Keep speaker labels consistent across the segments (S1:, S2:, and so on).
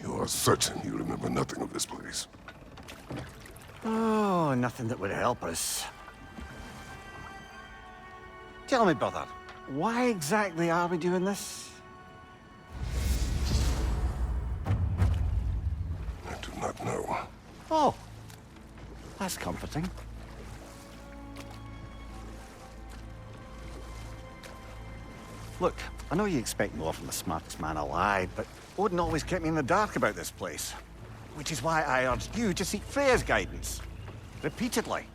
S1: You are certain you remember nothing of this place?
S2: Oh, nothing that would help us. Tell me, brother, why exactly are we doing this?
S1: I do not know.
S2: Oh, that's comforting. Look, I know you expect more from the smartest man alive, but Odin always kept me in the dark about this place. Which is why I urged you to seek Freya's guidance. Repeatedly.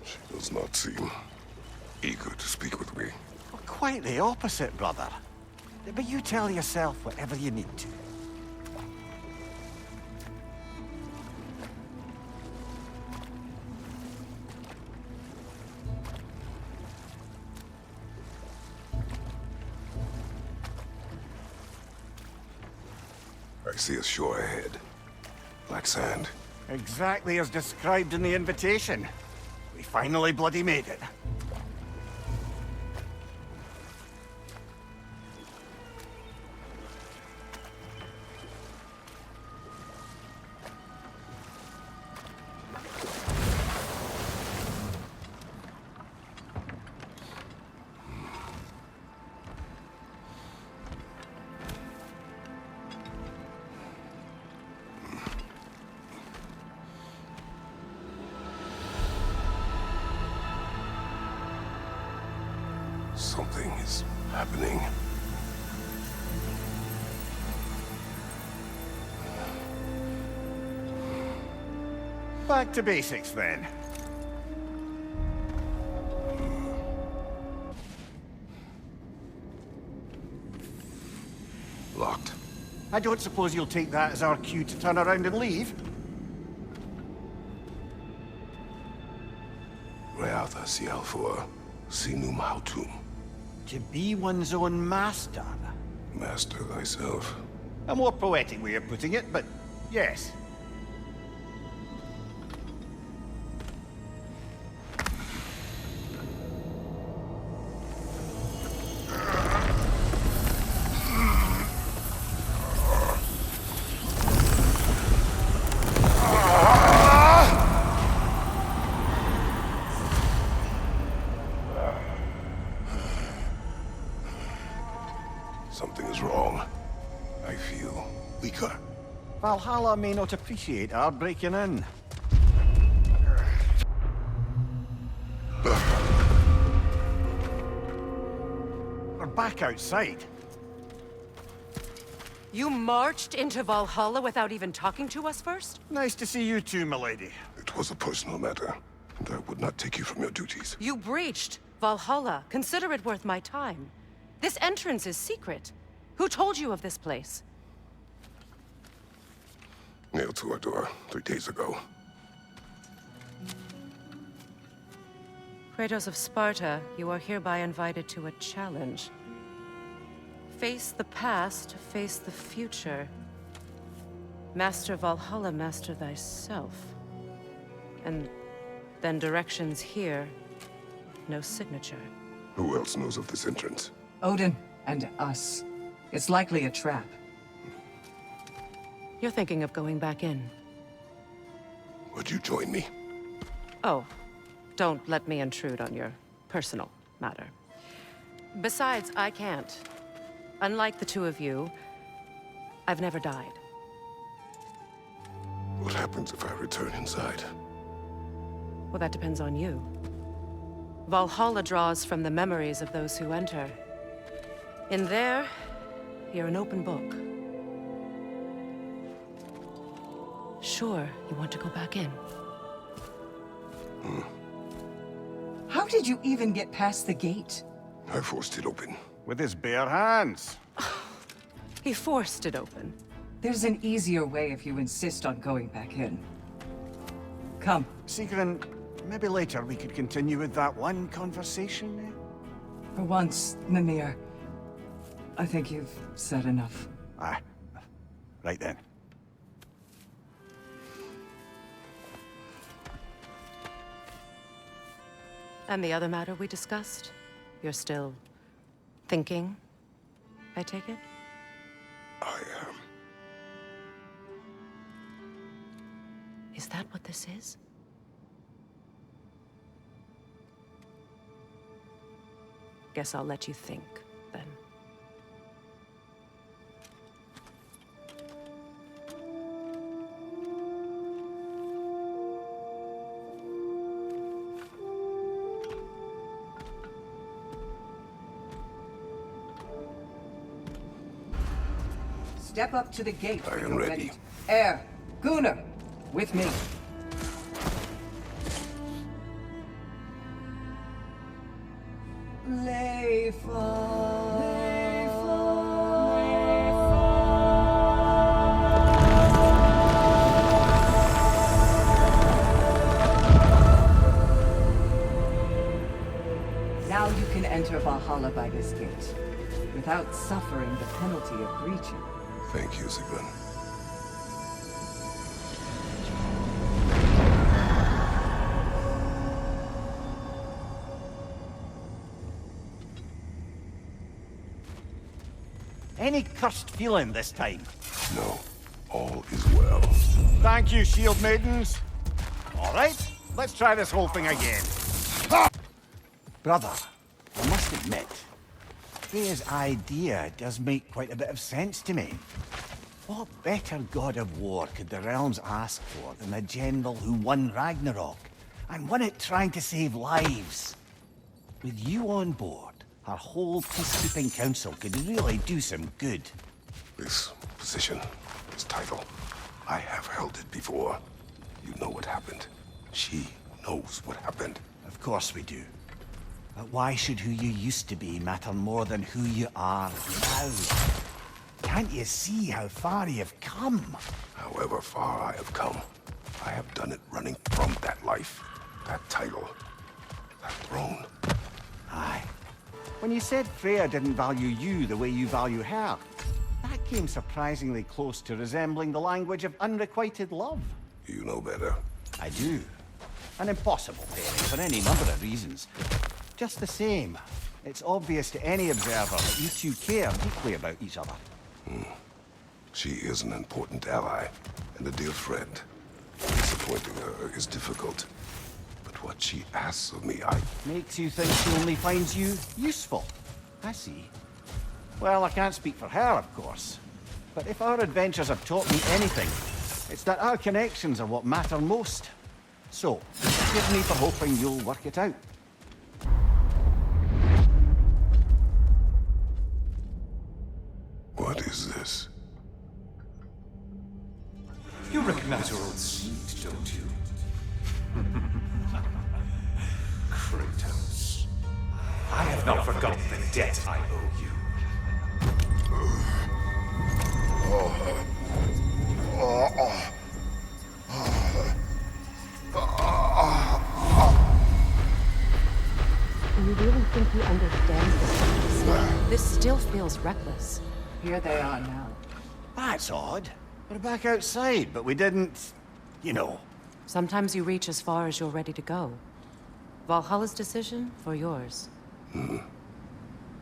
S1: She does not seem eager to speak with me.
S2: Well, quite the opposite, brother. But you tell yourself whatever you need to.
S1: I see a shore ahead. Black sand.
S2: Exactly as described in the invitation. We finally bloody made it.
S1: Something is happening.
S2: Back to basics, then.
S1: Locked.
S2: I don't suppose you'll take that as our cue to turn around and leave?
S1: Reatha Sialfur, Sinum Hautum.
S2: To be one's own master.
S1: Master thyself.
S2: A more poetic way of putting it, but yes.
S1: Something is wrong. I feel weaker.
S2: Valhalla may not appreciate our breaking in. We're back outside.
S3: You marched into Valhalla without even talking to us first?
S2: Nice to see you too, milady.
S1: It was a personal matter, and I would not take you from your duties.
S3: You breached Valhalla. Consider it worth my time. This entrance is secret. Who told you of this place?
S1: Nailed to our door 3 days ago.
S3: Kratos of Sparta, you are hereby invited to a challenge. Face the past, face the future. Master Valhalla, master thyself. And then directions here, no signature.
S1: Who else knows of this entrance?
S4: Odin and us. It's likely a trap.
S3: You're thinking of going back in.
S1: Would you join me?
S3: Oh, don't let me intrude on your personal matter. Besides, I can't. Unlike the two of you, I've never died.
S1: What happens if I return inside?
S3: Well, that depends on you. Valhalla draws from the memories of those who enter. In there, you're an open book. Sure, you want to go back in.
S4: How did you even get past the gate?
S1: I forced it open.
S2: With his bare hands.
S3: He forced it open.
S4: There's an easier way if you insist on going back in. Come.
S2: Sigrun, maybe later we could continue with that one conversation, eh?
S4: For once, Mimir, I think you've said enough.
S2: Aye. Right then.
S3: And the other matter we discussed? You're still thinking, I take it?
S1: I
S3: Is that what this is? Guess I'll let you think, then.
S4: Step up to the gate
S1: I
S4: when
S1: am
S4: you're
S1: ready.
S4: Air, Gunnar, with me. Now you can enter Valhalla by this gate, without suffering the penalty of breaching.
S1: thank you, Sigmund.
S2: Any cursed feeling this time?
S1: No, all is well.
S2: Thank you, shield maidens. All right, let's try this whole thing again. Brother, I must admit, Freya's idea does make quite a bit of sense to me. What better god of war could the realms ask for than a general who won Ragnarok, and won it trying to save lives? With you on board, our whole peacekeeping council could really do some good.
S1: This position, this title, I have held it before. You know what happened. She knows what happened.
S2: Of course we do. But why should who you used to be matter more than who you are now? Can't you see how far you've come?
S1: However far I have come, I have done it running from that life, that title, that throne.
S2: Aye. When you said Freya didn't value you the way you value her, that came surprisingly close to resembling the language of unrequited love.
S1: You know better.
S2: I do. An impossible pairing for any number of reasons. Just the same, it's obvious to any observer that you two care deeply about each other.
S1: She is an important ally and a dear friend. Disappointing her is difficult. But what she asks of me,
S2: Makes you think she only finds you useful. I see. Well, I can't speak for her, of course. But if our adventures have taught me anything, it's that our connections are what matter most. So, forgive me for hoping you'll work it out.
S1: What is this?
S5: You recognize your old suit, don't you? Kratos. I have not forgotten the debt I owe you.
S3: You really think he understands this? This still feels reckless.
S4: Here they are now.
S2: That's odd. We're back outside, but we didn't... you know.
S3: Sometimes you reach as far as you're ready to go. Valhalla's decision, for yours.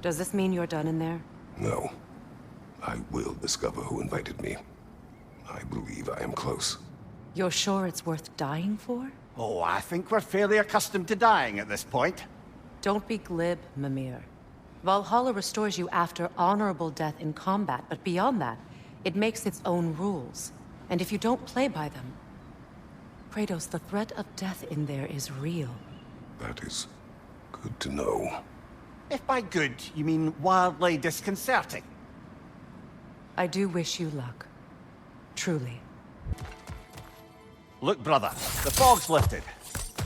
S3: Does this mean you're done in there?
S1: No. I will discover who invited me. I believe I am close.
S3: You're sure it's worth dying for?
S2: Oh, I think we're fairly accustomed to dying at this point.
S3: Don't be glib, Mimir. Valhalla restores you after honorable death in combat, but beyond that, it makes its own rules. And if you don't play by them... Kratos, the threat of death in there is real.
S1: That is good to know.
S2: If by good, you mean wildly disconcerting.
S3: I do wish you luck. Truly.
S2: Look, brother, the fog's lifted.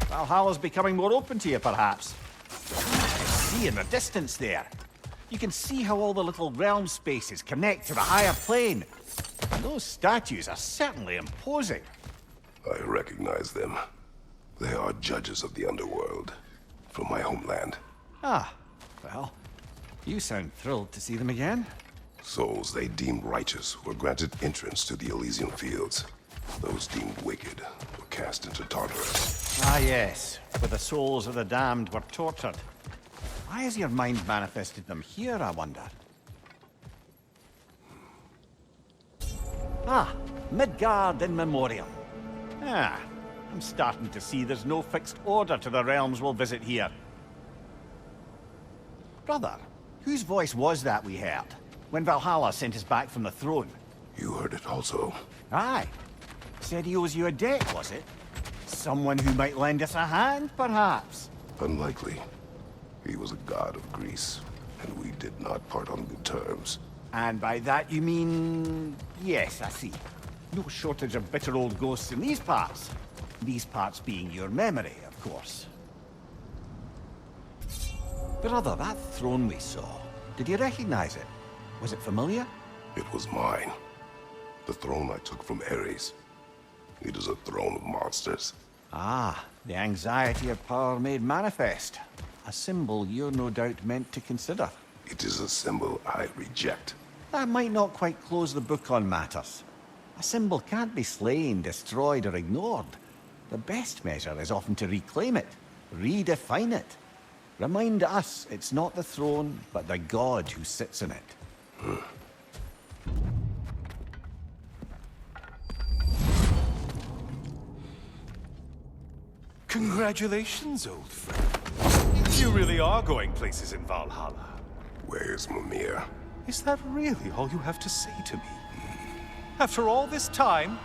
S2: Valhalla's becoming more open to you, perhaps. See in the distance there. You can see how all the little realm spaces connect to the higher plane. And those statues are certainly imposing.
S1: I recognize them. They are judges of the underworld, from my homeland.
S2: Ah, well, you sound thrilled to see them again.
S1: Souls they deemed righteous were granted entrance to the Elysian fields. Those deemed wicked were cast into Tartarus.
S2: Ah, yes, where the souls of the damned were tortured. Why has your mind manifested them here, I wonder? Ah, Midgard in memoriam. Ah, I'm starting to see there's no fixed order to the realms we'll visit here. Brother, whose voice was that we heard when Valhalla sent us back from the throne?
S1: You heard it also.
S2: Aye. Said he owes you a debt, was it? Someone who might lend us a hand, perhaps?
S1: Unlikely. He was a god of Greece, and we did not part on good terms.
S2: And by that you mean... Yes, I see. No shortage of bitter old ghosts in these parts. These parts being your memory, of course. Brother, that throne we saw, did you recognize it? Was it familiar?
S1: It was mine. The throne I took from Ares. It is a throne of monsters.
S2: Ah, the anxiety of power made manifest. A symbol you're no doubt meant to consider.
S1: It is a symbol I reject.
S2: That might not quite close the book on matters. A symbol can't be slain, destroyed, or ignored. The best measure is often to reclaim it, redefine it. Remind us it's not the throne, but the god who sits in it.
S5: Congratulations, old friend. You really are going places in Valhalla.
S1: Where's Mimir?
S5: Is that really all you have to say to me? After all this time,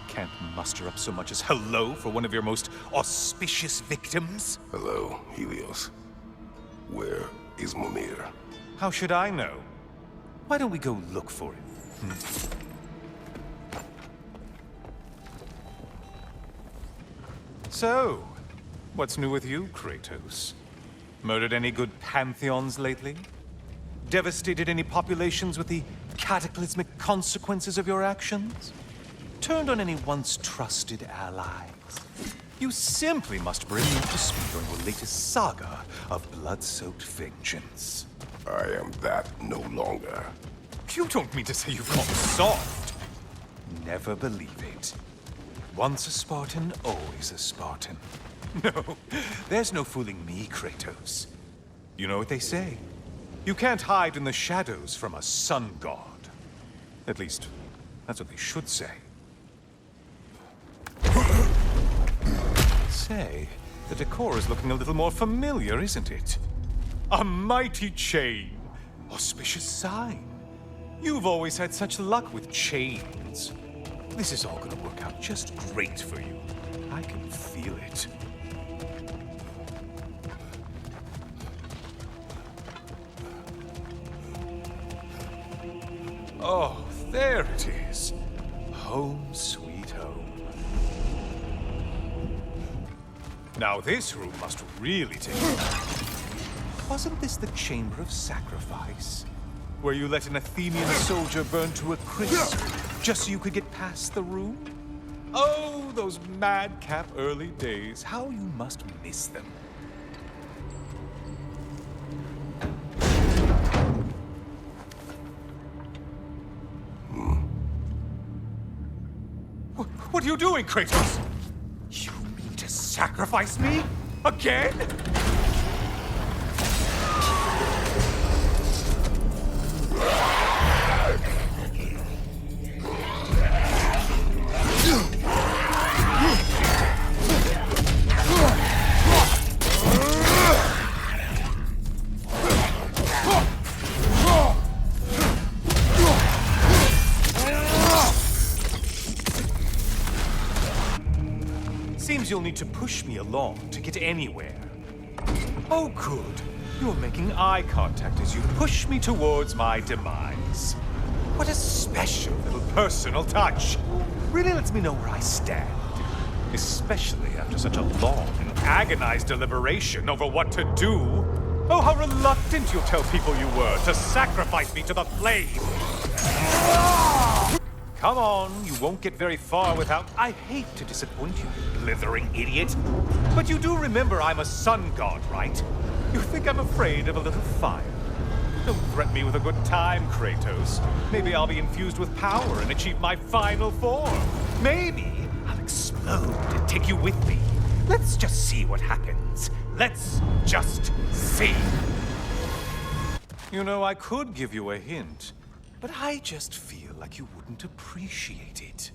S5: can't muster up so much as hello for one of your most auspicious victims?
S1: Hello, Helios. Where is Mimir?
S5: How should I know? Why don't we go look for him? So, what's new with you, Kratos? Murdered any good pantheons lately? Devastated any populations with the cataclysmic consequences of your actions? Turned on any once trusted allies? You simply must bring me up to speed on your latest saga of blood-soaked vengeance.
S1: I am that no longer.
S5: You don't mean to say you've gone soft? Never believe it. Once a Spartan, always a Spartan. No, there's no fooling me, Kratos. You know what they say? You can't hide in the shadows from a sun god. At least, that's what they should say. Say, the decor is looking a little more familiar, isn't it? A mighty chain. Auspicious sign. You've always had such luck with chains. This is all gonna work out just great for you. I can feel it. Oh, there it is. Home sweet home. Now this room must really take you. Wasn't this the Chamber of Sacrifice? Where you let an Athenian soldier burn to a crisp just so you could get past the room? Oh, those madcap early days. How you must miss them. What are you doing, Kratos? You mean to sacrifice me? Again? Seems you'll need to push me along to get anywhere. Oh, good. You're making eye contact as you push me towards my demise. What a special little personal touch. Really lets me know where I stand. Especially after such a long and agonized deliberation over what to do. Oh, how reluctant you'll tell people you were to sacrifice me to the flame. Come on, you won't get very far without... I hate to disappoint you, you blithering idiot. But you do remember I'm a sun god, right? You think I'm afraid of a little fire? Don't threaten me with a good time, Kratos. Maybe I'll be infused with power and achieve my final form. Maybe I'll explode and take you with me. Let's just see what happens. Let's just see. You know, I could give you a hint, but I just feel like you wouldn't appreciate it.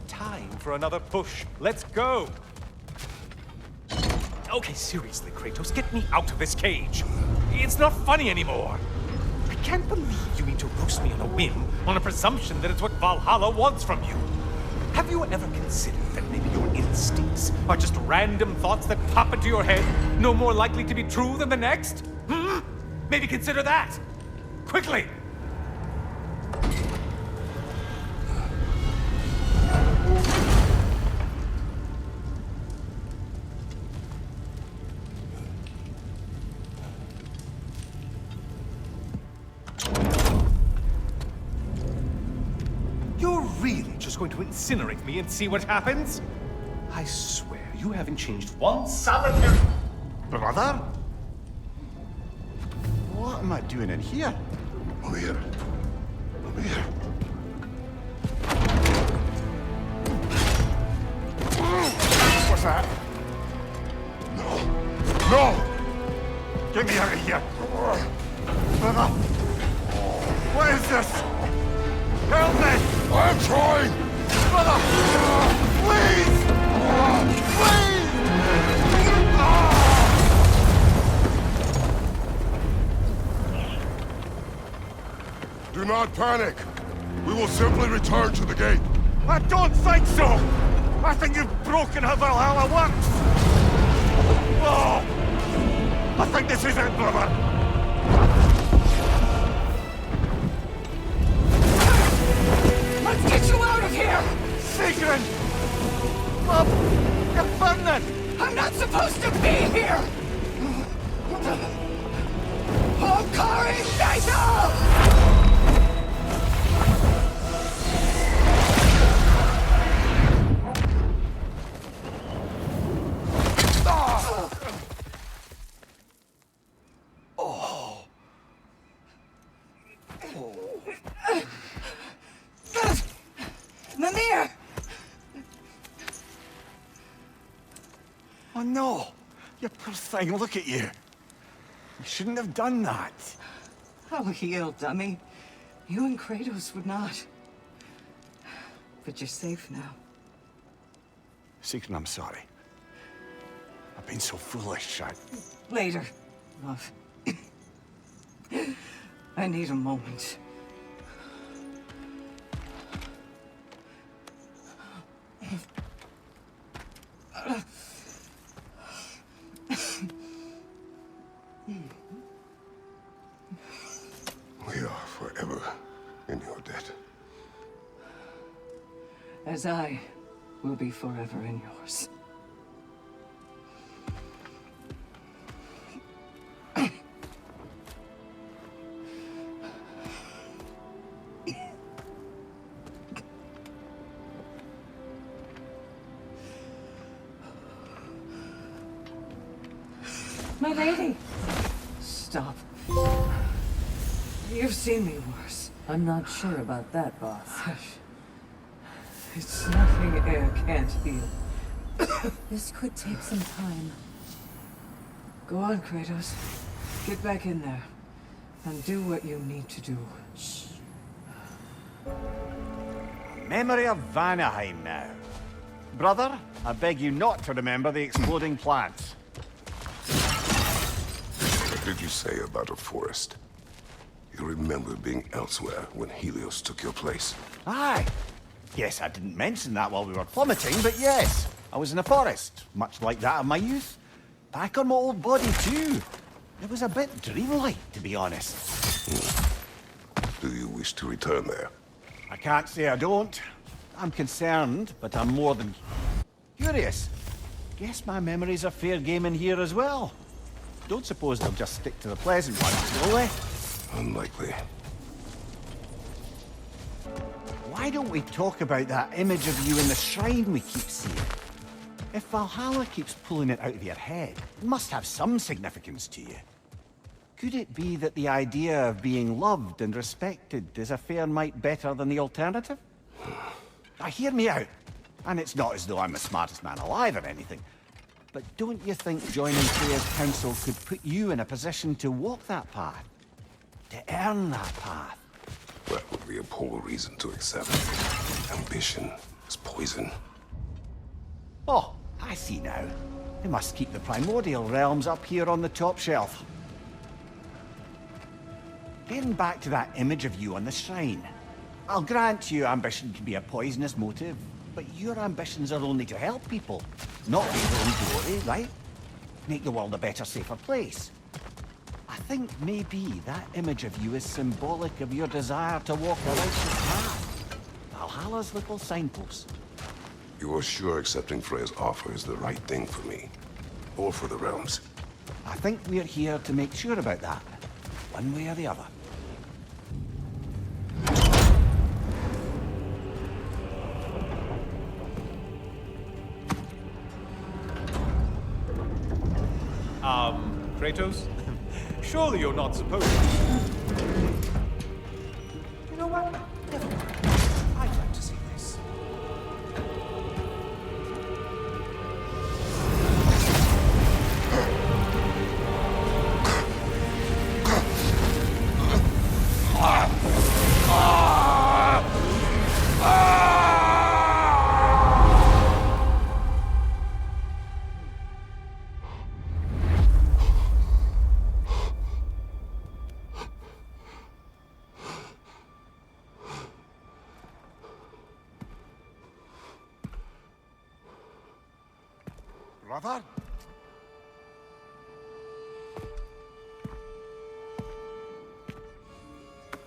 S5: Time for another push. Let's go! Okay, seriously, Kratos, get me out of this cage. It's not funny anymore. I can't believe you mean to roast me on a whim, on a presumption that it's what Valhalla wants from you. Have you ever considered that maybe your instincts are just random thoughts that pop into your head, no more likely to be true than the next? Hmm? Maybe consider that! Quickly! You're really just going to incinerate me and see what happens? I swear, you haven't changed one solitary...
S2: Brother? What am I doing in here?
S1: Over here. Over here.
S2: What's that?
S1: No! No!
S2: Get me out of here! Brother! What is this? Help me!
S1: I'm trying!
S2: Brother! Please! Please!
S1: Do not panic! We will simply return to the gate.
S2: I don't think so! I think you've broken how Valhalla works! Oh! I think this is it, brother!
S4: Let's get you out of here!
S2: Sigrun! Love! You're burning!
S4: I'm not supposed to be here! Hokari Naito! Mimir!
S2: Oh no! You poor thing, look at you! You shouldn't have done that.
S4: I'll heal, dummy. You and Kratos would not. But you're safe now.
S2: Sigrun, I'm sorry. I've been so foolish,
S4: Later, love. I need a moment.
S1: We are forever in your debt.
S4: As I will be forever in yours. My lady! Stop. You've seen me worse.
S6: I'm not sure about that, boss.
S4: It's nothing air can't heal.
S6: This could take some time.
S4: Go on, Kratos. Get back in there. And do what you need to do.
S2: Memory of Vanaheim now. Brother, I beg you not to remember the exploding plants.
S1: What did you say about a forest? You remember being elsewhere when Helios took your place.
S2: Aye. Yes, I didn't mention that while we were plummeting, but yes, I was in a forest, much like that of my youth. Back on my old body, too. It was a bit dreamlike, to be honest.
S1: Do you wish to return there?
S2: I can't say I don't. I'm concerned, but I'm more than curious. Guess my memories are fair game in here as well. Don't suppose they'll just stick to the pleasant ones, will they?
S1: Unlikely.
S2: Why don't we talk about that image of you in the shrine we keep seeing? If Valhalla keeps pulling it out of your head, it must have some significance to you. Could it be that the idea of being loved and respected is a fair mite better than the alternative? Now hear me out. And it's not as though I'm the smartest man alive or anything. But don't you think joining Freya's council could put you in a position to walk that path? To earn that path?
S1: That would be a poor reason to accept. Ambition is poison.
S2: Oh, I see now. They must keep the primordial realms up here on the top shelf. Getting back to that image of you on the shrine. I'll grant you ambition can be a poisonous motive, but your ambitions are only to help people, not for your own glory, right? Make the world a better, safer place. I think maybe that image of you is symbolic of your desire to walk a righteous path. Valhalla's little signpost.
S1: You are sure accepting Freya's offer is the right thing for me? Or for the realms?
S2: I think we're here to make sure about that, one way or the other.
S5: Kratos? Surely you're not supposed to. You know what? Never mind. I'd like to see this.
S2: Brother?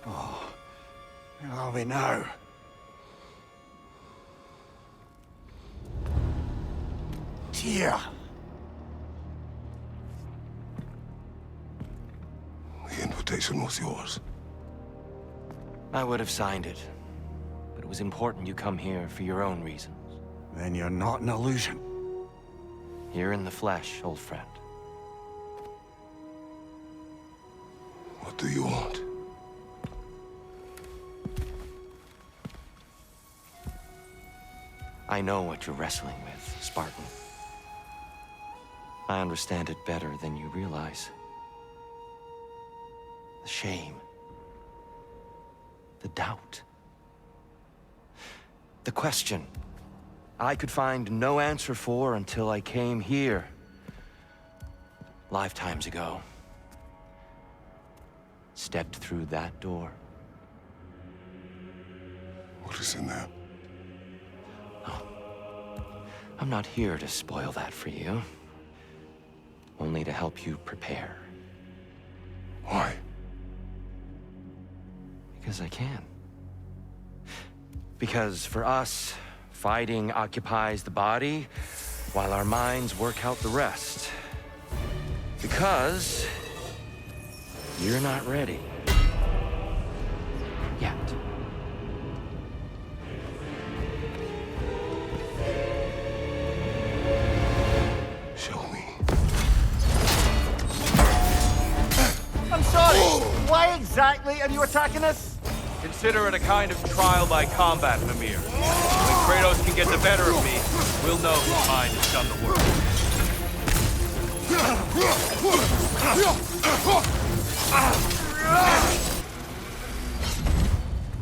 S2: Oh, where are we now? Tyr!
S1: The invitation was yours.
S7: I would have signed it, but it was important you come here for your own reasons.
S2: Then you're not an illusion.
S7: Here in the flesh, old friend.
S1: What do you want?
S7: I know what you're wrestling with, Spartan. I understand it better than you realize. The shame. The doubt. The question I could find no answer for until I came here. Lifetimes ago. Stepped through that door.
S1: What is in there?
S7: I'm not here to spoil that for you. Only to help you prepare.
S1: Why?
S7: Because I can. Because for us, fighting occupies the body, while our minds work out the rest. Because you're not ready. Yet.
S1: Show me.
S2: I'm sorry! Why exactly are you attacking us?
S8: Consider it a kind of trial by combat, Mimir. When Kratos can get the better of me, we'll know whose mind has done the work.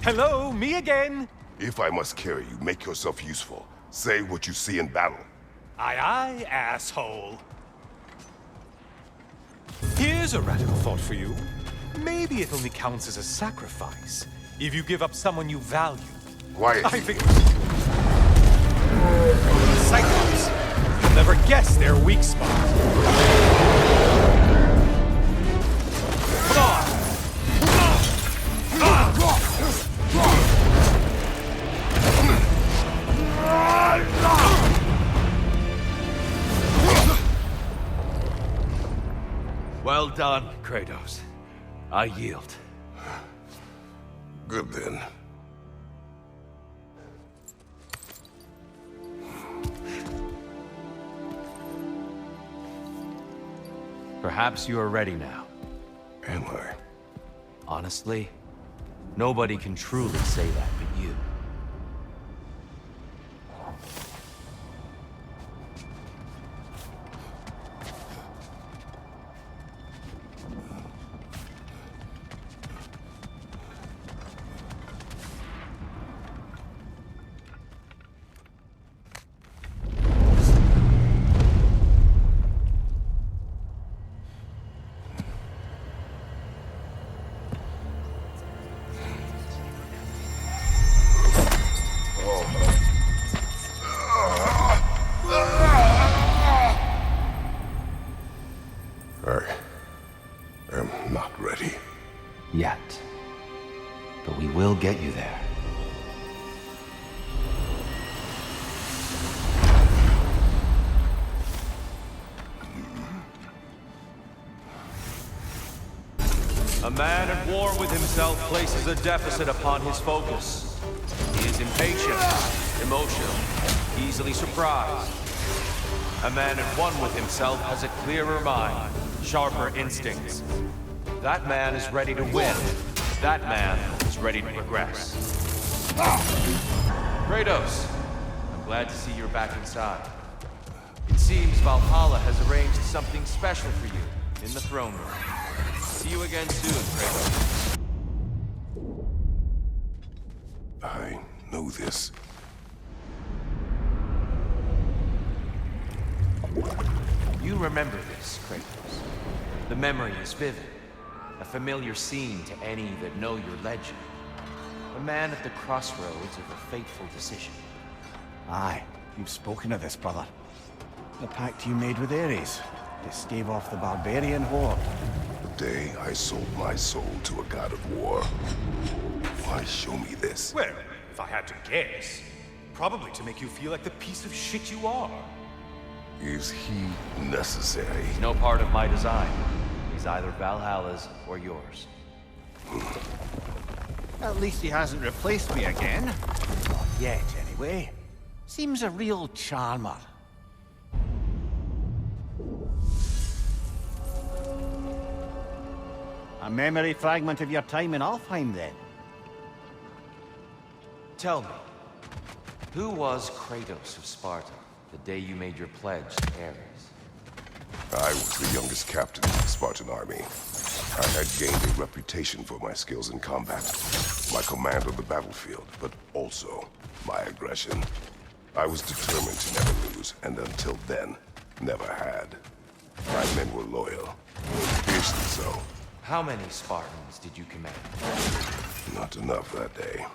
S5: Hello, me again.
S1: If I must carry you, make yourself useful. Say what you see in battle.
S5: Aye, aye, asshole. Here's a radical thought for you. Maybe it only counts as a sacrifice if you give up someone you value.
S1: Quiet.
S5: I think... Cyclops! You'll never guess their weak spot. Come on!
S8: Well done, Kratos. I yield.
S1: Good then.
S8: Perhaps you are ready now.
S1: Am I?
S8: Honestly, nobody can truly say that but you.
S7: but we will get you there.
S8: A man at war with himself places a deficit upon his focus. He is impatient, emotional, easily surprised. A man at one with himself has a clearer mind, sharper instincts. That man is ready to win. That man is ready to progress. Kratos, I'm glad to see you're back inside. It seems Valhalla has arranged something special for you in the throne room. See you again soon, Kratos.
S1: I know this.
S8: You remember this, Kratos. The memory is vivid. A familiar scene to any that know your legend. A man at the crossroads of a fateful decision.
S2: Aye, you've spoken of this, brother. The pact you made with Ares to stave off the barbarian horde.
S1: The day I sold my soul to a god of war. Why show me this?
S5: Well, if I had to guess, probably to make you feel like the piece of shit you are.
S1: Is he necessary?
S8: He's no part of my design. He's either Valhalla's or yours.
S2: At least he hasn't replaced me again. Not yet, anyway. Seems a real charmer. A memory fragment of your time in Alfheim, then?
S8: Tell me, who was Kratos of Sparta the day you made your pledge to Ares?
S1: I was the youngest captain of the Spartan army. I had gained a reputation for my skills in combat, my command on the battlefield, but also my aggression. I was determined to never lose, and until then, never had. My men were loyal, fiercely so.
S8: How many Spartans did you command?
S1: Not enough that day.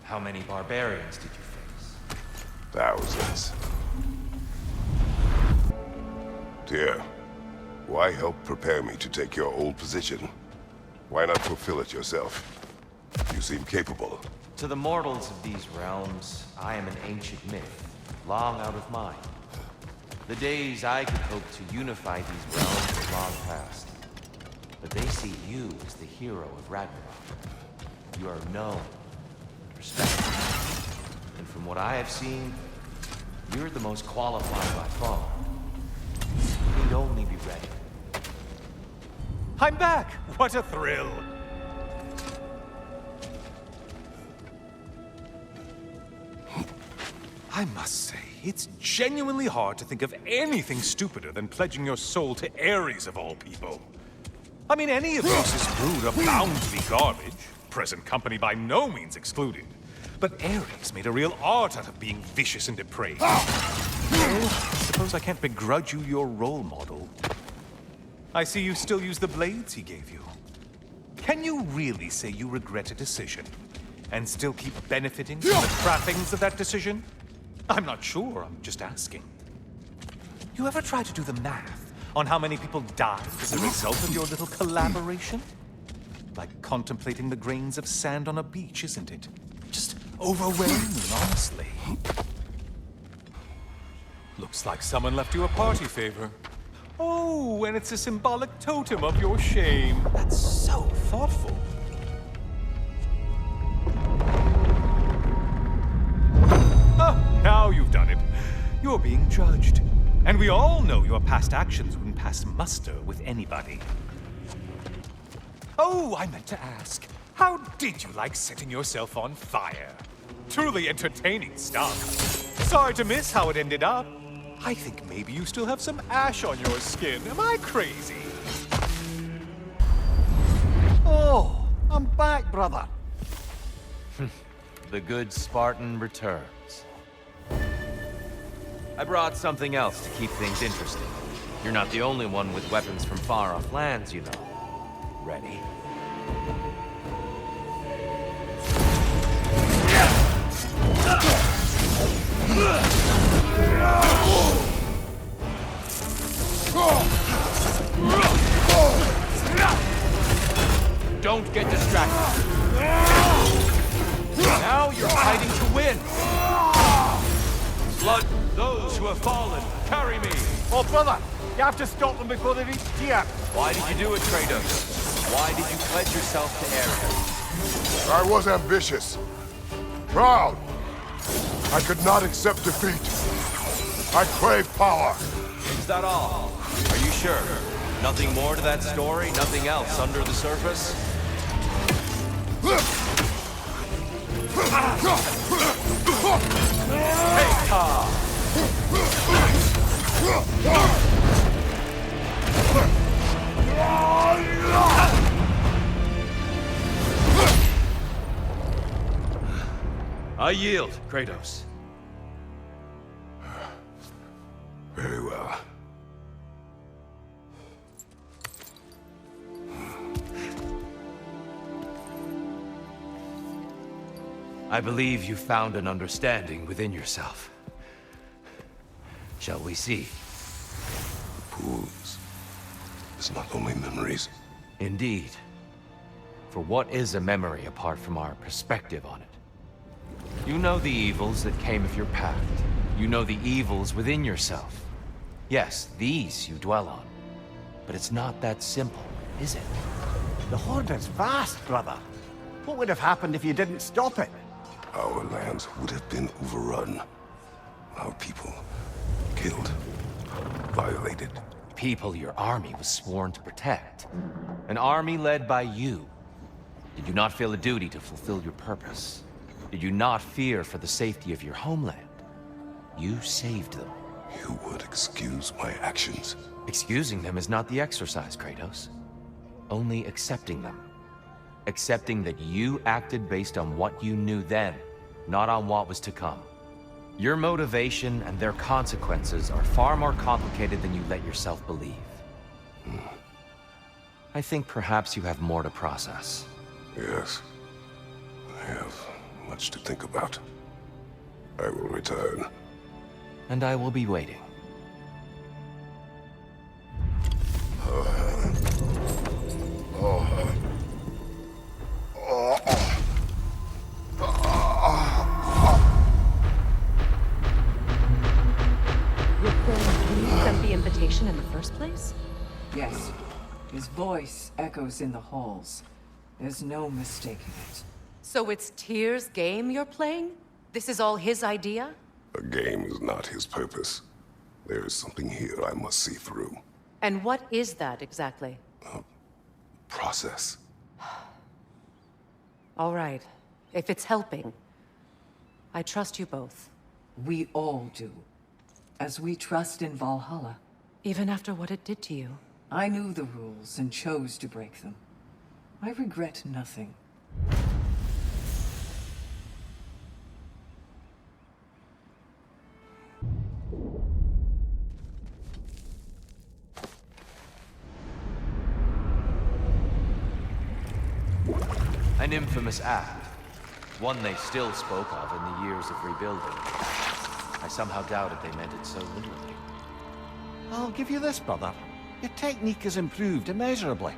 S8: How many barbarians did you face?
S1: Thousands. Dear, why help prepare me to take your old position? Why not fulfill it yourself? You seem capable.
S8: To the mortals of these realms, I am an ancient myth, long out of mind. The days I could hope to unify these realms are long past. But they see you as the hero of Ragnarok. You are known, respected. And from what I have seen, you're the most qualified by far. You need only be ready.
S5: I'm back! What a thrill! I must say, it's genuinely hard to think of anything stupider than pledging your soul to Ares of all people. I mean, any of Zeus's brood are bound to be garbage, present company by no means excluded. But Ares made a real art out of being vicious and depraved. Well, I suppose I can't begrudge you your role model. I see you still use the blades he gave you. Can you really say you regret a decision, and still keep benefiting from the trappings of that decision? I'm not sure, I'm just asking. You ever try to do the math on how many people died as a result of your little collaboration? Like contemplating the grains of sand on a beach, isn't it? Just overwhelming, honestly. Looks like someone left you a party favor. Oh, and it's a symbolic totem of your shame. That's so thoughtful. Oh, now you've done it. You're being judged. And we all know your past actions wouldn't pass muster with anybody. Oh, I meant to ask, how did you like setting yourself on fire? Truly entertaining stuff. Sorry to miss how it ended up. I think maybe you still have some ash on your skin. Am I crazy?
S2: Oh, I'm back, brother.
S8: The good Spartan returns. I brought something else to keep things interesting. You're not the only one with weapons from far-off lands, you know. Ready? Don't get distracted.
S7: blood! Those who have fallen, carry me!
S2: Oh, brother! You have to stop them before they reach here!
S7: Why did you do it, Kratos? Why did you pledge yourself to Ares?
S1: I was ambitious. Proud. I could not accept defeat. I crave power.
S7: Is that all? Are you sure? Nothing more to that story? Nothing else under the surface? I yield, Kratos.
S1: Very well.
S7: I believe you found an understanding within yourself. Shall we see?
S1: Pools. It's not only memories.
S7: Indeed. For what is a memory apart from our perspective on it? You know the evils that came of your pact. You know the evils within yourself. Yes, these you dwell on. But it's not that simple, is it?
S2: The Horde is vast, brother. What would have happened if you didn't stop it?
S1: Our lands would have been overrun. Our people killed, violated.
S7: People your army was sworn to protect. An army led by you. Did you not feel a duty to fulfill your purpose? Did you not fear for the safety of your homeland? You saved them.
S1: You would excuse my actions.
S7: Excusing them is not the exercise, Kratos. Only accepting them. Accepting that you acted based on what you knew then, not on what was to come. Your motivation and their consequences are far more complicated than you let yourself believe. I think perhaps you have more to process.
S1: Yes. I have much to think about. I will return.
S7: And I will be waiting.
S3: You sent the invitation in the first place?
S4: Yes. His voice echoes in the halls. There's no mistaking it.
S3: So it's Tyr's game you're playing? This is all his idea?
S1: A game is not his purpose. There is something here I must see through.
S3: And what is that exactly?
S1: Process.
S3: All right. If it's helping, I trust you both.
S4: We all do. As we trust in Valhalla.
S3: Even after what it did to you.
S4: I knew the rules and chose to break them. I regret nothing.
S8: An infamous act. One they still spoke of in the years of rebuilding. I somehow doubted they meant it so literally.
S2: I'll give you this, brother. Your technique has improved immeasurably.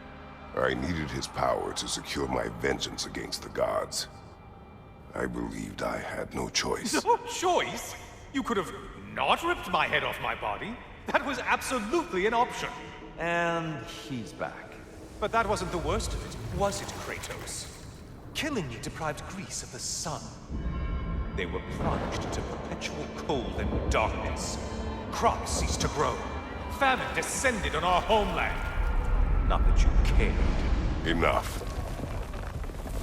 S1: I needed his power to secure my vengeance against the gods. I believed I had no choice.
S5: No choice? You could have not ripped my head off my body. That was absolutely an option.
S8: And he's back.
S5: But that wasn't the worst of it, was it, Kratos? Killing you deprived Greece of the sun. They were plunged into perpetual cold and darkness. Crops ceased to grow. Famine descended on our homeland. Not that you cared.
S1: Enough.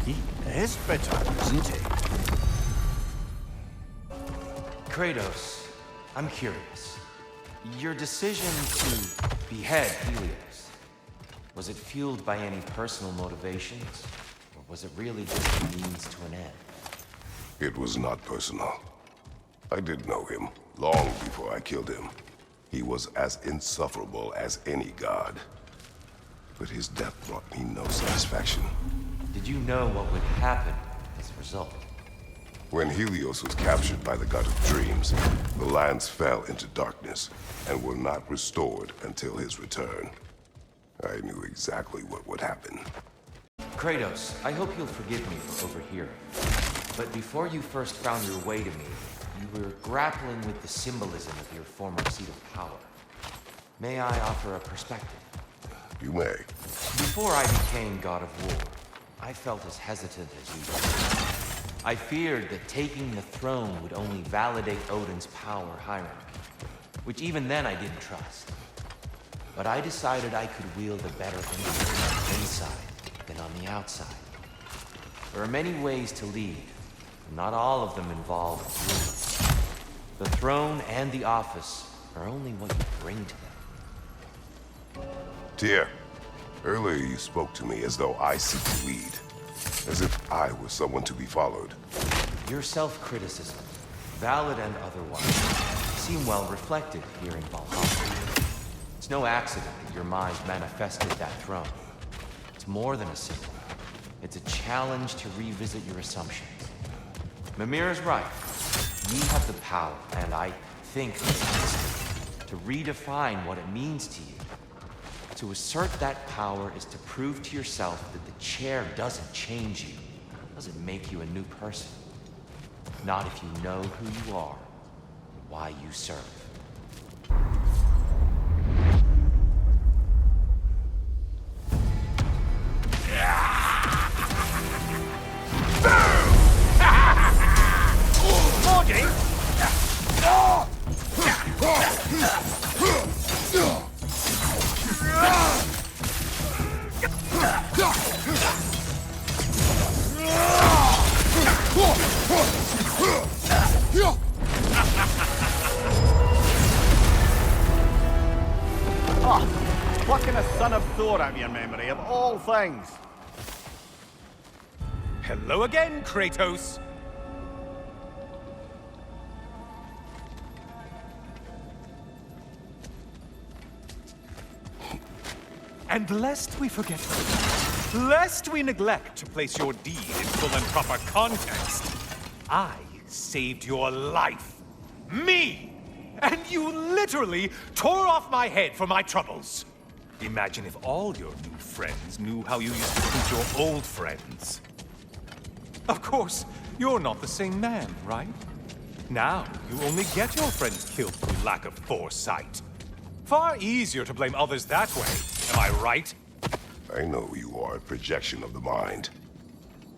S2: He is bitter, isn't he?
S8: Kratos, I'm curious. Your decision to behead Helios, was it fueled by any personal motivations? Or was it really just a means to an end?
S1: It was not personal. I did know him, long before I killed him. He was as insufferable as any god. But his death brought me no satisfaction.
S8: Did you know what would happen as a result?
S1: When Helios was captured by the god of dreams, the lands fell into darkness and were not restored until his return. I knew exactly what would happen.
S8: Kratos, I hope you'll forgive me for overhearing. But before you first found your way to me, you were grappling with the symbolism of your former seat of power. May I offer a perspective?
S1: You may.
S8: Before I became God of War, I felt as hesitant as you did. I feared that taking the throne would only validate Odin's power hierarchy, which even then I didn't trust. But I decided I could wield a better influence inside than on the outside. There are many ways to lead, and not all of them involve rules. The throne and the office are only what you bring to them.
S1: Tyr, earlier you spoke to me as though I seek to lead. As if I was someone to be followed.
S8: Your self-criticism, valid and otherwise, seem well reflected here in Valhalla. It's no accident that your mind manifested that throne. It's more than a symbol. It's a challenge to revisit your assumptions. Mimir is right. You have the power, and I think the wisdom, to redefine what it means to you. To assert that power is to prove to yourself that the chair doesn't change you, doesn't make you a new person. Not if you know who you are, and why you serve.
S2: Plucking a son of Thor out of your memory, of all things.
S5: Hello again, Kratos. And lest we forget, lest we neglect to place your deed in full and proper context, I saved your life. Me! And you literally tore off my head for my troubles. Imagine if all your new friends knew how you used to treat your old friends. Of course, you're not the same man, right? Now, you only get your friends killed through lack of foresight. Far easier to blame others that way, am I right?
S1: I know you are a projection of the mind.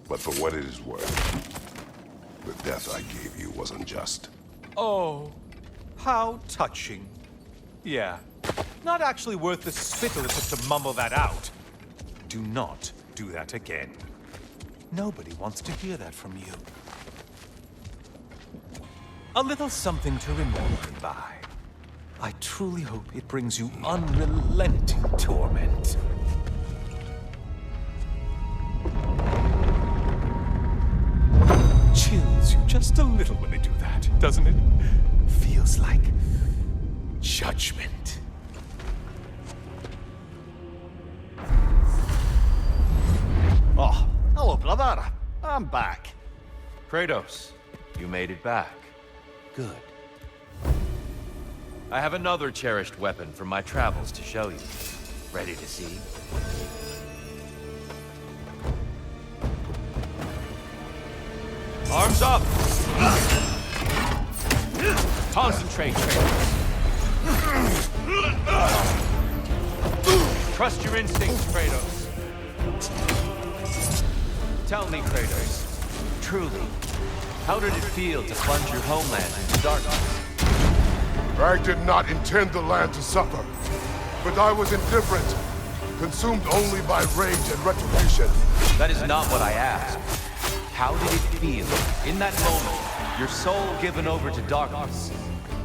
S1: But for what it is worth, the death I gave you was unjust.
S5: Oh, how touching. Yeah, not actually worth the spittle it took to mumble that out. Do not do that again. Nobody wants to hear that from you. A little something to remember me by. I truly hope it brings you unrelenting torment. Chills you just a little when they do that, doesn't it? Feels like judgment.
S2: Oh, hello, brother. I'm back.
S7: Kratos, you made it back. Good. I have another cherished weapon from my travels to show you. Ready to see? Arms up! Concentrate, Kratos. Trust your instincts, Kratos. Tell me, Kratos, truly, how did it feel to plunge your homeland into darkness?
S1: I did not intend the land to suffer, but I was indifferent, consumed only by rage and retribution.
S7: That is not what I asked. How did it feel, in that moment, your soul given over to darkness,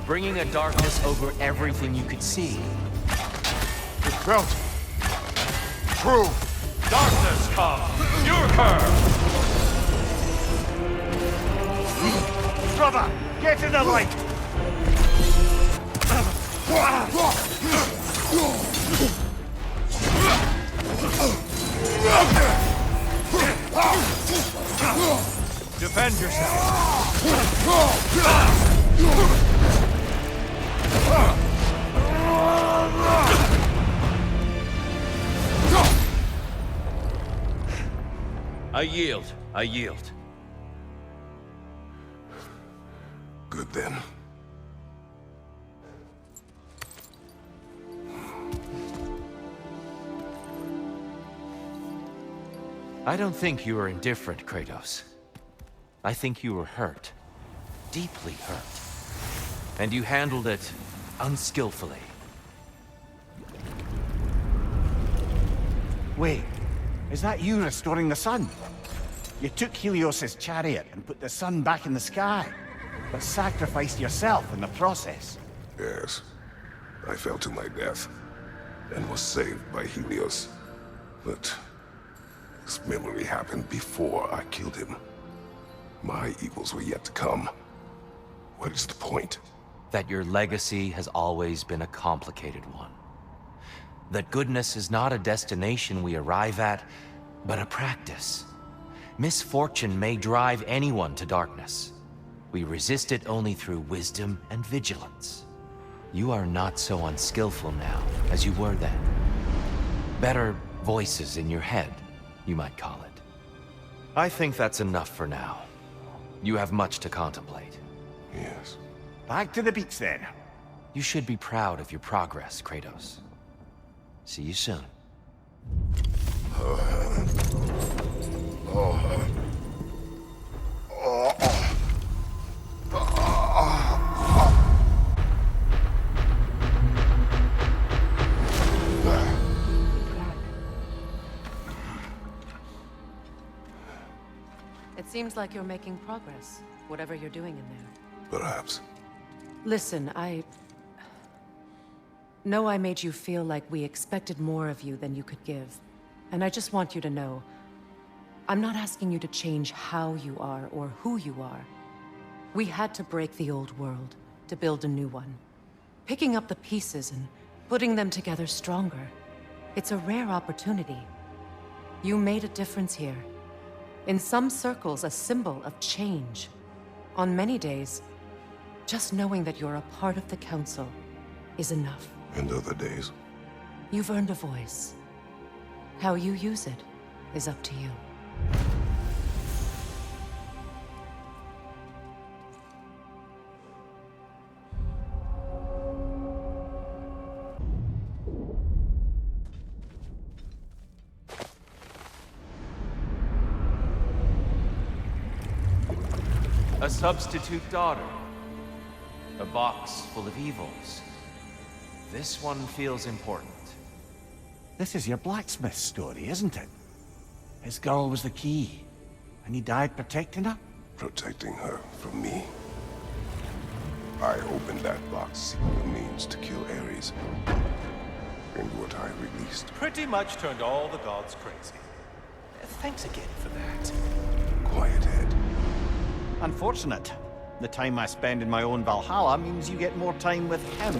S7: bringing a darkness over everything you could see?
S1: It felt true.
S5: Darkness come! Your curve!
S2: Brother, get in the light!
S5: Defend yourself!
S7: I yield. I yield.
S1: Good then.
S7: I don't think you were indifferent, Kratos. I think you were hurt. Deeply hurt. And you handled it unskillfully.
S2: Wait, is that you restoring the sun? You took Helios's chariot and put the sun back in the sky, but sacrificed yourself in the process.
S1: Yes. I fell to my death, and was saved by Helios. But this memory happened before I killed him. My evils were yet to come. What is the point?
S7: That your legacy has always been a complicated one. That goodness is not a destination we arrive at, but a practice. Misfortune may drive anyone to darkness. We resist it only through wisdom and vigilance. You are not so unskillful now as you were then. Better voices in your head, you might call it. I think that's enough for now. You have much to contemplate.
S1: Yes.
S2: Back to the beach then.
S7: You should be proud of your progress, Kratos. See you soon.
S3: It seems like you're making progress, whatever you're doing in there.
S1: Perhaps.
S3: Listen, I know I made you feel like we expected more of you than you could give. And I just want you to know, I'm not asking you to change how you are or who you are. We had to break the old world to build a new one. Picking up the pieces and putting them together stronger. It's a rare opportunity. You made a difference here. In some circles, a symbol of change. On many days, just knowing that you're a part of the Council is enough.
S1: And other days?
S3: You've earned a voice. How you use it is up to you.
S7: A substitute daughter. A box full of evils. This one feels important.
S2: This is your blacksmith story, isn't it? His girl was the key, and he died protecting her?
S1: Protecting her from me. I opened that box seeking a means to kill Ares. And what I released.
S5: Pretty much turned all the gods crazy. Thanks again for that.
S1: Quiet head.
S2: Unfortunate. The time I spend in my own Valhalla means you get more time with him.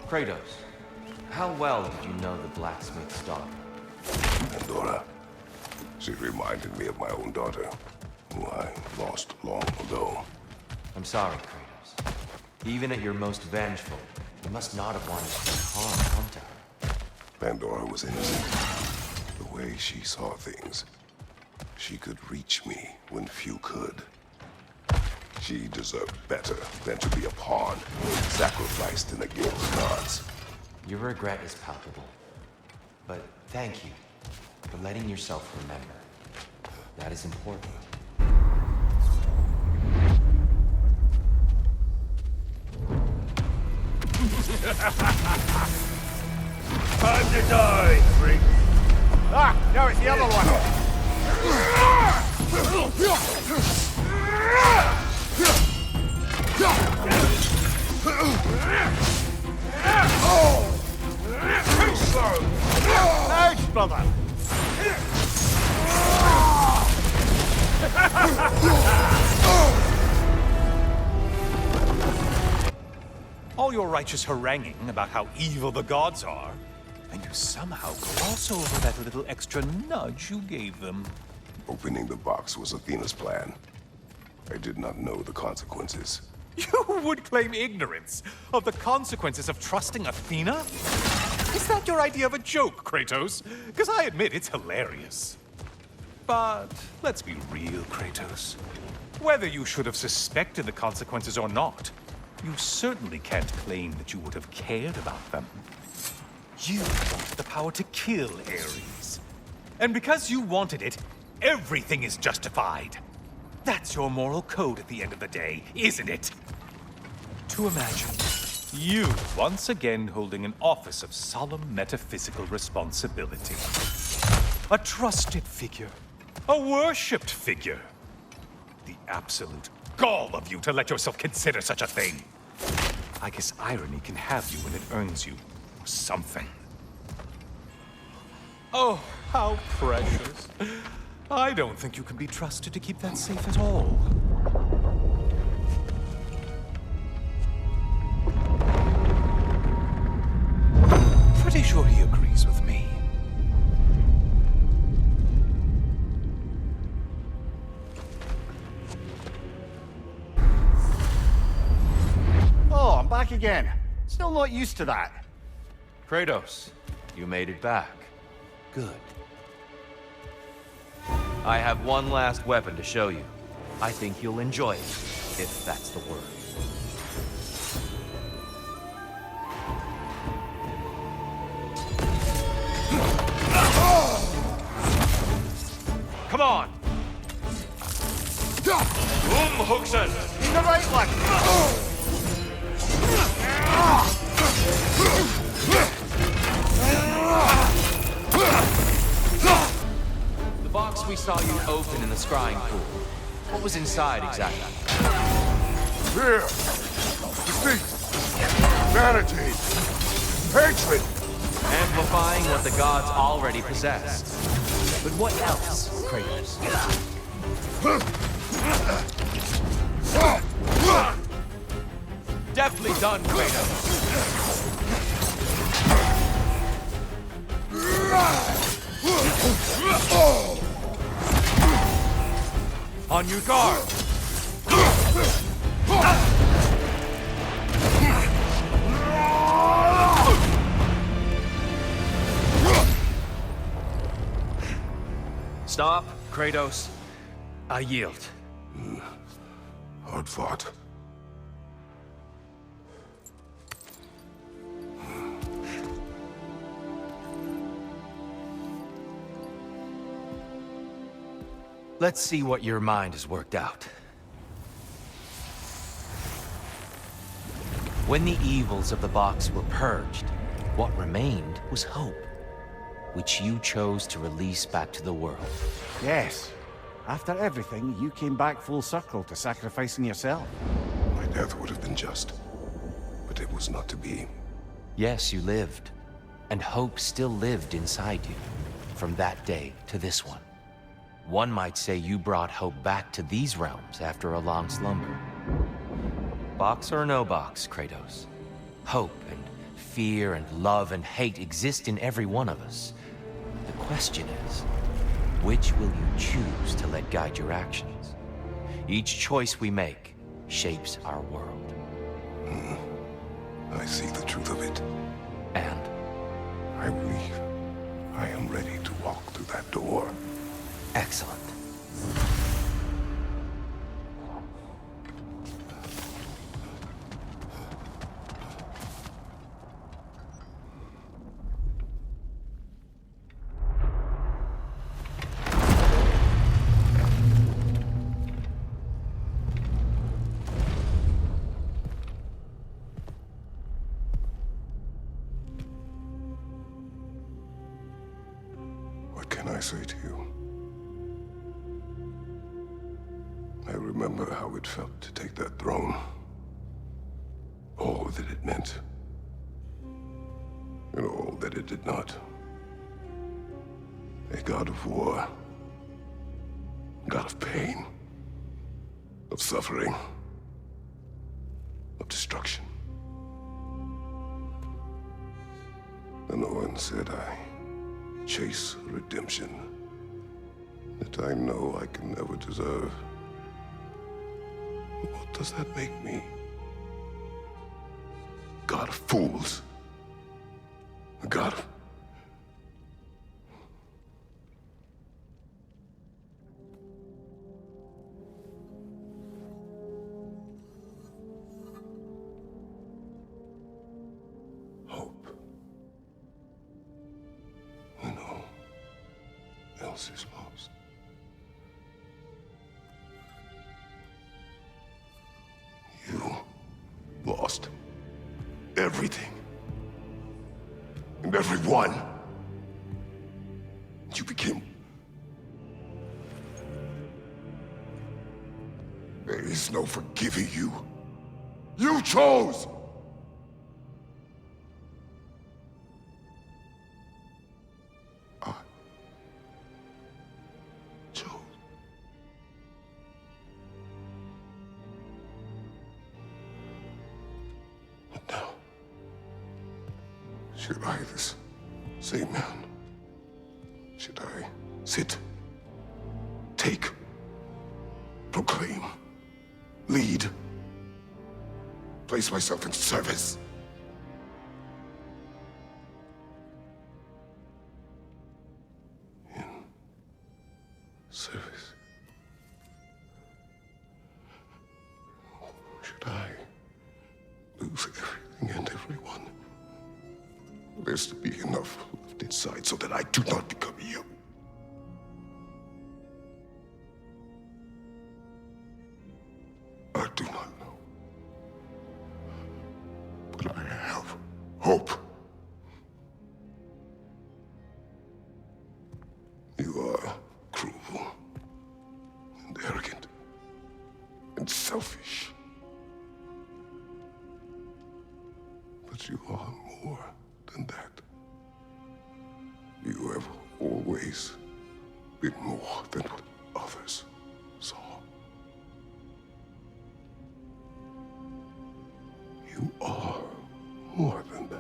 S7: Kratos, how well did you know the blacksmith's daughter?
S1: Pandora. She reminded me of my own daughter, who I lost long ago.
S7: I'm sorry, Kratos. Even at your most vengeful, you must not have wanted to harm Hunter.
S1: Pandora was innocent. The way she saw things. She could reach me when few could. She deserved better than to be a pawn, sacrificed in the game of gods.
S7: Your regret is palpable. But thank you for letting yourself remember. That is important.
S2: Time to die, freak! Ah, no, it's the other one! Ouch, brother!
S5: All your righteous haranguing about how evil the gods are, and you somehow gloss over that little extra nudge you gave them.
S1: Opening the box was Athena's plan. I did not know the consequences.
S5: You would claim ignorance of the consequences of trusting Athena? Is that your idea of a joke, Kratos? Because I admit it's hilarious. But let's be real, Kratos. Whether you should have suspected the consequences or not, you certainly can't claim that you would have cared about them. You wanted the power to kill Ares. And because you wanted it, everything is justified. That's your moral code at the end of the day, isn't it? To imagine you once again holding an office of solemn metaphysical responsibility. A trusted figure. A worshipped figure. The absolute gall of you to let yourself consider such a thing. I guess irony can have you when it earns you something. Oh, how precious. I don't think you can be trusted to keep that safe at all. Pretty sure he agrees with me.
S2: Oh, I'm back again. Still not used to that.
S7: Kratos, you made it back. Good. I have one last weapon to show you. I think you'll enjoy it, if that's the word. Come on! Hooksen!
S2: He's the right one!
S7: The box we saw you open in the scrying pool. What was inside exactly?
S1: Fear, deceit, vanity, hatred.
S7: Amplifying what the gods already possessed. But what else, Kratos? Deftly done, Kratos. On your guard. Stop, Kratos. I yield.
S1: Hard fought.
S7: Let's see what your mind has worked out. When the evils of the box were purged, what remained was hope, which you chose to release back to the world.
S2: Yes. After everything, you came back full circle to sacrificing yourself.
S1: My death would have been just, but it was not to be.
S7: Yes, you lived, and hope still lived inside you, from that day to this one. One might say you brought hope back to these realms after a long slumber. Box or no box, Kratos. Hope and fear and love and hate exist in every one of us. The question is, which will you choose to let guide your actions? Each choice we make shapes our world.
S1: I see the truth of it.
S7: And
S1: I believe I am ready to walk through that door.
S7: excellent.
S1: What can I say to you? I remember how it felt to take that throne. All that it meant. And all that it did not. A god of war. A god of pain. Of suffering. Of destruction. And Owen said I chase redemption that I know I can never deserve. What does that make me? God of fools. A god of... else is lost. You lost everything. And everyone. You became... There is no forgiving you. You chose! I chose. But now, should I, this same man, should I sit, take, proclaim, lead, place myself in service? In service? Should I lose everything and everyone? There's to be enough left inside so that I do not become you. I do not know. But I have hope. You are cruel and arrogant and selfish. But you are more than that. You have always been more than what others saw. You are more than that.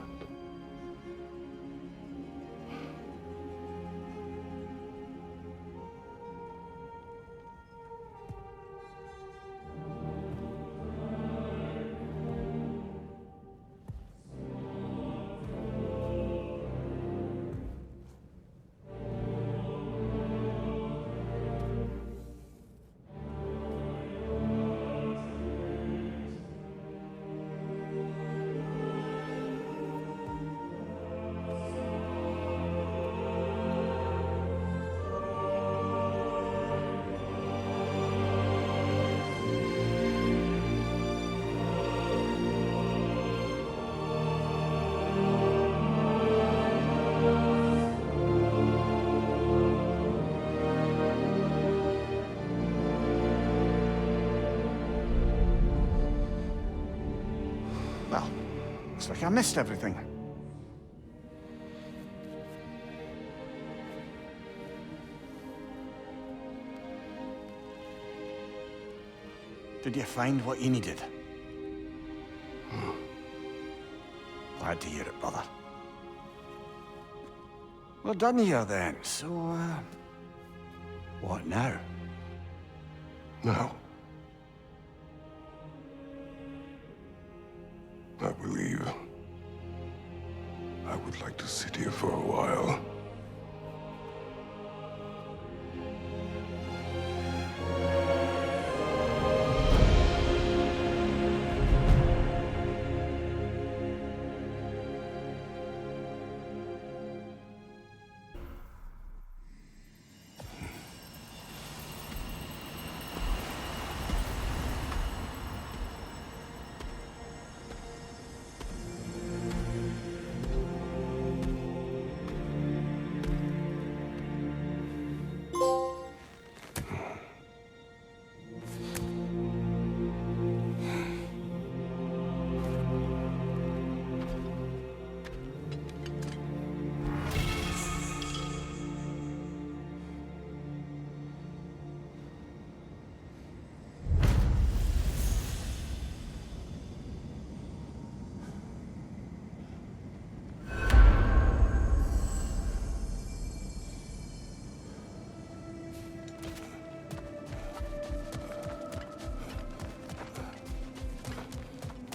S2: Well, looks like I missed everything. Did you find what you needed? Glad to hear it, brother. Well done here then. So, what now?
S1: Now, I believe I would like to sit here for a while.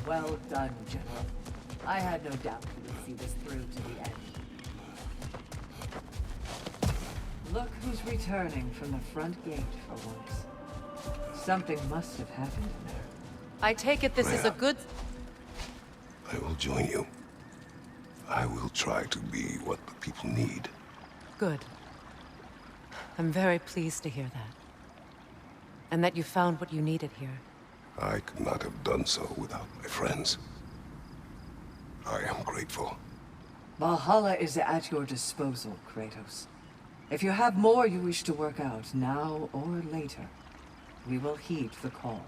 S4: Well done, General. I had no doubt you would see this through to the end. Look who's returning from the front gate for once. Something must have happened in there.
S3: I take it this is a good...
S1: I will join you. I will try to be what the people need.
S3: Good. I'm very pleased to hear that. And that you found what you needed here.
S1: I could not have done so without my friends. I am grateful.
S4: Valhalla is at your disposal, Kratos. If you have more you wish to work out, now or later, we will heed the call.